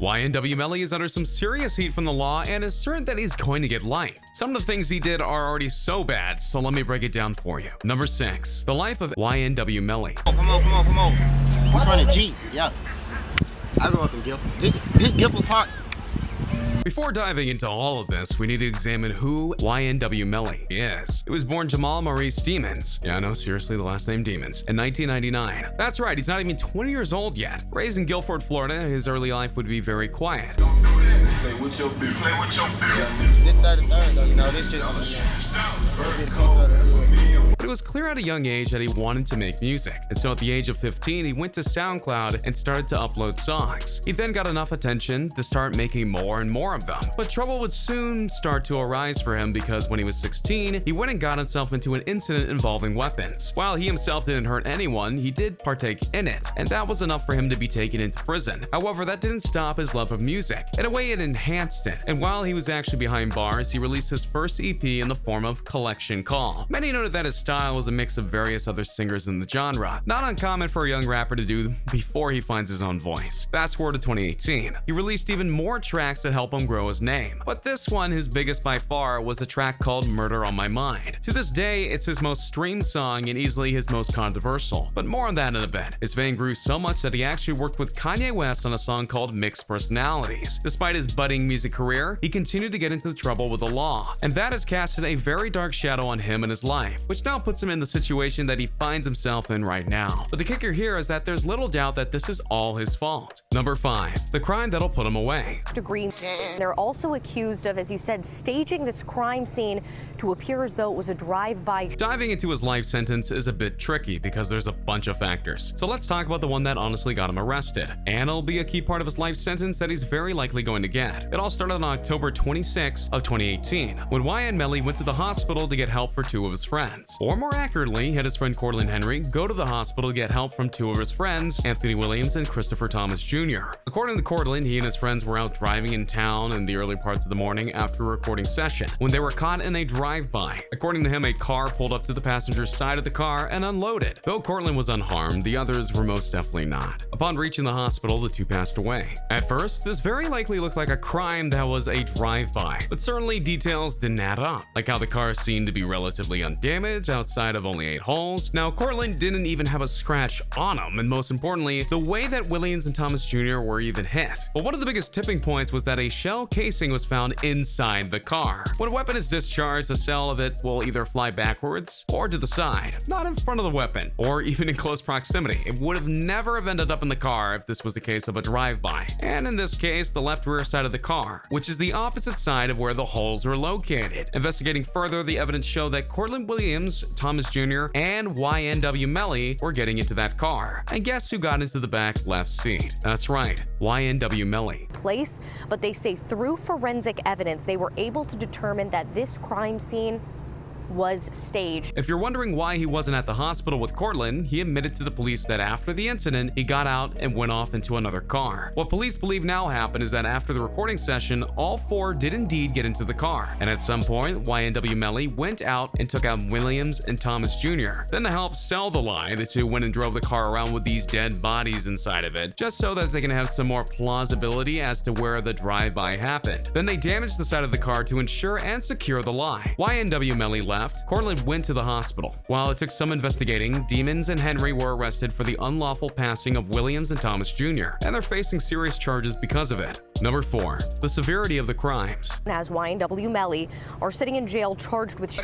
YNW Melly is under some serious heat from the law and is certain that he's going to get life. Some of the things he did are already so bad, so let me break it down for you. Number 6. The life of YNW Melly. Come on. We're running G, yeah. I grew up in Guilford. This Guilford Park. Before diving into all of this, we need to examine who YNW Melly is. He was born Jamal Maurice Demons. Yeah, no, seriously, the last name Demons. In 1999. That's right, he's not even 20 years old yet. Raised in Guilford, Florida, his early life would be very quiet. Play with your bitch. This 33rd, though, you know, this But it was clear at a young age that he wanted to make music, and so at the age of 15, he went to SoundCloud and started to upload songs. He then got enough attention to start making more and more of them, but trouble would soon start to arise for him because when he was 16, he went and got himself into an incident involving weapons. While he himself didn't hurt anyone, he did partake in it, and that was enough for him to be taken into prison. However, that didn't stop his love of music. In a way, it enhanced it, and while he was actually behind bars, he released his first EP in the form of Collection Call. Many noted that his style was a mix of various other singers in the genre, not uncommon for a young rapper to do before he finds his own voice. Fast forward to 2018, he released even more tracks that help him grow his name, but this one, his biggest by far, was a track called Murder on My Mind. To this day, it's his most streamed song and easily his most controversial, but more on that in a bit. His fame grew so much that he actually worked with Kanye West on a song called Mixed Personalities. Despite his budding music career, he continued to get into trouble with the law, and that has casted a very dark shadow on him and his life, which now puts him in the situation that he finds himself in right now. But the kicker here is that there's little doubt that this is all his fault. Number 5. The crime that'll put him away. They're also accused of, as you said, staging this crime scene to appear as though it was a drive-by. Diving into his life sentence is a bit tricky because there's a bunch of factors. So let's talk about the one that honestly got him arrested, and it'll be a key part of his life sentence that he's very likely going to get. It all started on October 26 of 2018 when YN Melly went to the hospital to get help for 2 of his friends. Or more accurately, he had his friend Cortland Henry go to the hospital to get help from 2 of his friends, Anthony Williams and Christopher Thomas Jr. According to Cortland, he and his friends were out driving in town in the early parts of the morning after a recording session when they were caught in a drive-by. According to him, a car pulled up to the passenger's side of the car and unloaded. Though Cortland was unharmed, the others were most definitely not. Upon reaching the hospital, the 2 passed away. At first, this very likely looked like a crime that was a drive-by, but certainly details didn't add up, like how the car seemed to be relatively undamaged outside of only 8 holes. Now, Cortland didn't even have a scratch on him, and most importantly, the way that Williams and Thomas Jr. were even hit. But one of the biggest tipping points was that a shell casing was found inside the car. When a weapon is discharged, a shell of it will either fly backwards or to the side, not in front of the weapon, or even in close proximity. It would have never have ended up in the car if this was the case of a drive-by, and in this case, the left rear side of the car, which is the opposite side of where the holes were located. Investigating further, the evidence showed that Cortland Williams, Thomas Jr., and YNW Melly were getting into that car. And guess who got into the back left seat? That's right, YNW Melly. But they say through forensic evidence, they were able to determine that this crime scene was staged. If you're wondering why he wasn't at the hospital with Cortland, he admitted to the police that after the incident, he got out and went off into another car. What police believe now happened is that after the recording session, all 4 did indeed get into the car, and at some point, YNW Melly went out and took out Williams and Thomas Jr. Then to help sell the lie, the 2 went and drove the car around with these dead bodies inside of it, just so that they can have some more plausibility as to where the drive-by happened. Then they damaged the side of the car to ensure and secure the lie. YNW Melly left. Cortland went to the hospital. While it took some investigating, Demons and Henry were arrested for the unlawful passing of Williams and Thomas Jr., and they're facing serious charges because of it. Number 4. The severity of the crimes. As YNW Melly are sitting in jail charged with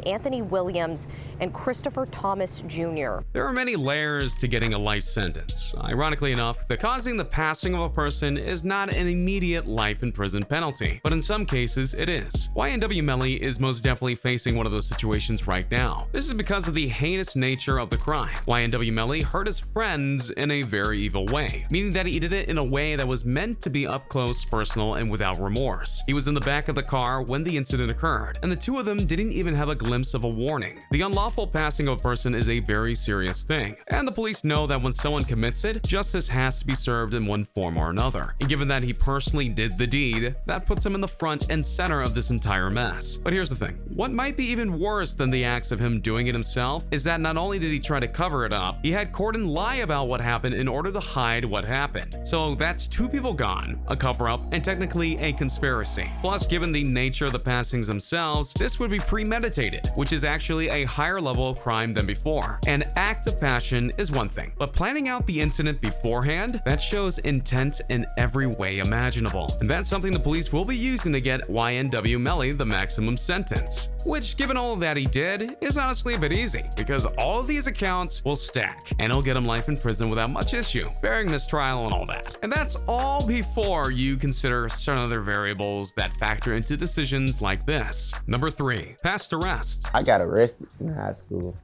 Anthony Williams and Christopher Thomas Jr. There are many layers to getting a life sentence. Ironically enough, causing the passing of a person is not an immediate life in prison penalty, but in some cases it is. YNW Melly is most definitely facing one of those situations right now. This is because of the heinous nature of the crime. YNW Melly hurt his friends in a very evil way, meaning that he did it in a way that was meant to be up close, personal, and without remorse. He was in the back of the car when the incident occurred, and the 2 of them didn't even have a glimpse of a warning. The unlawful passing of a person is a very serious thing, and the police know that when someone commits it, justice has to be served in one form or another. And given that he personally did the deed, that puts him in the front and center of this entire mess. But here's the thing. What might be even worse than the acts of him doing it himself is that not only did he try to cover it up, he had Cortland lie about what happened in order to hide what happened. So that's 2 people gone. con, a cover-up, and technically a conspiracy. Plus, given the nature of the passings themselves, this would be premeditated, which is actually a higher level of crime than before. An act of passion is one thing, but planning out the incident beforehand, that shows intent in every way imaginable. And that's something the police will be using to get YNW Melly the maximum sentence. Which, given all that he did, is honestly a bit easy, because all of these accounts will stack, and he'll get him life in prison without much issue, bearing mistrial and all that. And that's all before you consider certain other variables that factor into decisions like this. Number 3, past arrest. I got arrested in high school,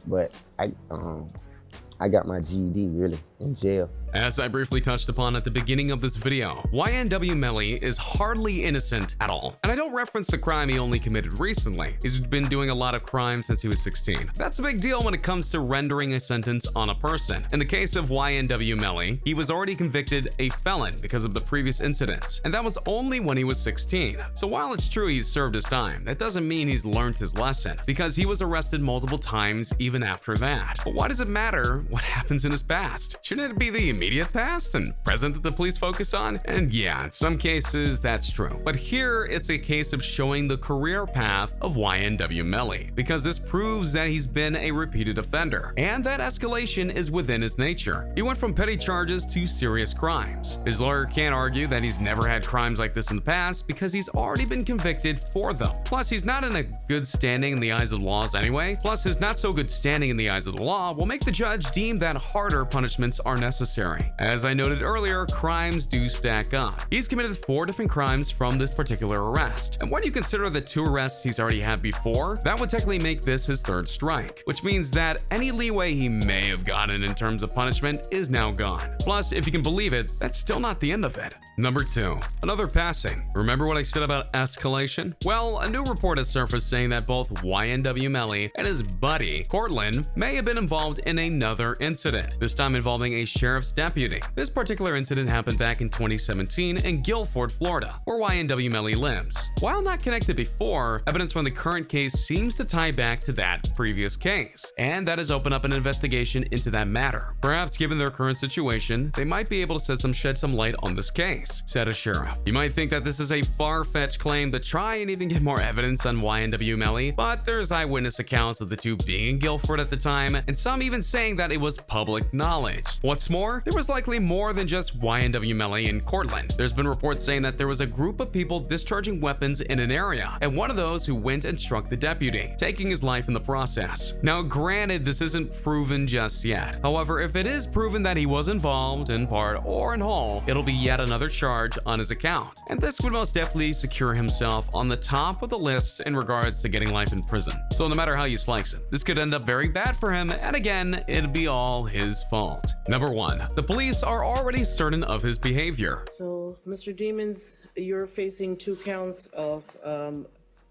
but I got my GED really in jail. As I briefly touched upon at the beginning of this video, YNW Melly is hardly innocent at all. And I don't reference the crime he only committed recently. He's been doing a lot of crime since he was 16. That's a big deal when it comes to rendering a sentence on a person. In the case of YNW Melly, he was already convicted a felon because of the previous incidents, and that was only when he was 16. So while it's true he's served his time, that doesn't mean he's learned his lesson, because he was arrested multiple times even after that. But why does it matter what happens in his past? Shouldn't it be the immediate past and present that the police focus on? And yeah, in some cases that's true. But here it's a case of showing the career path of YNW Melly, because this proves that he's been a repeated offender, and that escalation is within his nature. He went from petty charges to serious crimes. His lawyer can't argue that he's never had crimes like this in the past, because he's already been convicted for them. Plus, he's not in a good standing in the eyes of the laws anyway. Plus, his not so good standing in the eyes of the law will make the judge deem that harder punishments are necessary. As I noted earlier, crimes do stack up. He's committed 4 different crimes from this particular arrest, and when you consider the 2 arrests he's already had before, that would technically make this his 3rd strike, which means that any leeway he may have gotten in terms of punishment is now gone. Plus, if you can believe it, that's still not the end of it. Number 2, another passing. Remember what I said about escalation? Well, a new report has surfaced saying that both YNW Melly and his buddy, Cortland, may have been involved in another incident, this time involving a sheriff's deputy. This particular incident happened back in 2017 in Guilford, Florida, where YNW Melly lives. While not connected before, evidence from the current case seems to tie back to that previous case, and that has opened up an investigation into that matter. Perhaps given their current situation, they might be able to shed some light on this case, said a sheriff. You might think that this is a far-fetched claim to try and even get more evidence on YNW Melly, but there's eyewitness accounts of the two being in Guilford at the time, and some even saying that it was public knowledge. What's more, there was likely more than just YNW Melly and Cortland. There's been reports saying that there was a group of people discharging weapons in an area, and one of those who went and struck the deputy, taking his life in the process. Now, granted, this isn't proven just yet. However, if it is proven that he was involved in part or in whole, it'll be yet another charge on his account, and this would most definitely secure himself on the top of the list in regards to getting life in prison. So no matter how you slice it, this could end up very bad for him, and again, it'd be all his fault. Number 1, the police are already certain of his behavior. So, Mr. Demons, you're facing 2 counts of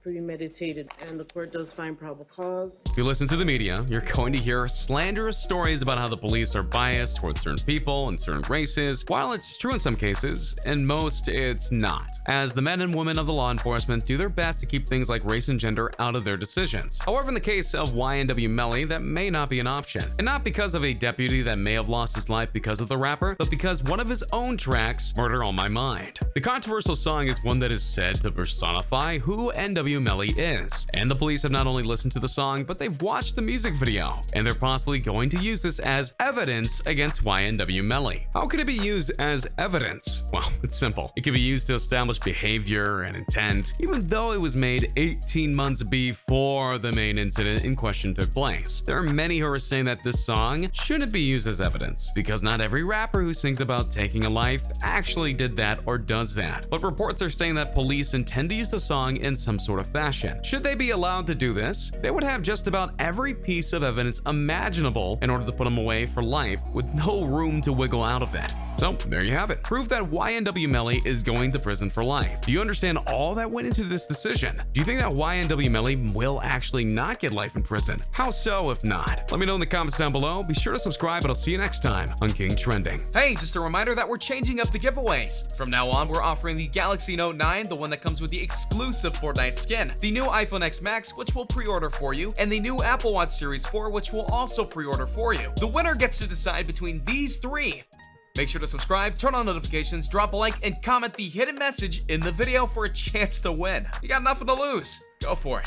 premeditated, and the court does find probable cause. If you listen to the media, you're going to hear slanderous stories about how the police are biased towards certain people and certain races. While it's true in some cases, in most it's not, as the men and women of the law enforcement do their best to keep things like race and gender out of their decisions. However, in the case of YNW Melly, that may not be an option, and not because of a deputy that may have lost his life because of the rapper, but because one of his own tracks, Murder on My Mind. The controversial song is one that is said to personify who YNW Melly is, and the police have not only listened to the song, but they've watched the music video, and they're possibly going to use this as evidence against YNW Melly. How could it be used as evidence? Well, it's simple. It can be used to establish behavior and intent, even though it was made 18 months before the main incident in question took place. There are many who are saying that this song shouldn't be used as evidence, because not every rapper who sings about taking a life actually did that or does that. But reports are saying that police intend to use the song in some sort of fashion. Should they be allowed to do this, they would have just about every piece of evidence imaginable in order to put him away for life with no room to wiggle out of it. So there you have it. Proof that YNW Melly is going to prison for life. Do you understand all that went into this decision? Do you think that YNW Melly will actually not get life in prison? How so if not? Let me know in the comments down below. Be sure to subscribe and I'll see you next time on King Trending. Hey, just a reminder that we're changing up the giveaways. From now on, we're offering the Galaxy Note 9, the one that comes with the exclusive Fortnite skin, the new iPhone X Max, which we'll pre-order for you, and the new Apple Watch Series 4, which we'll also pre-order for you. The winner gets to decide between these 3. Make sure to subscribe, turn on notifications, drop a like, and comment the hidden message in the video for a chance to win. You got nothing to lose. Go for it.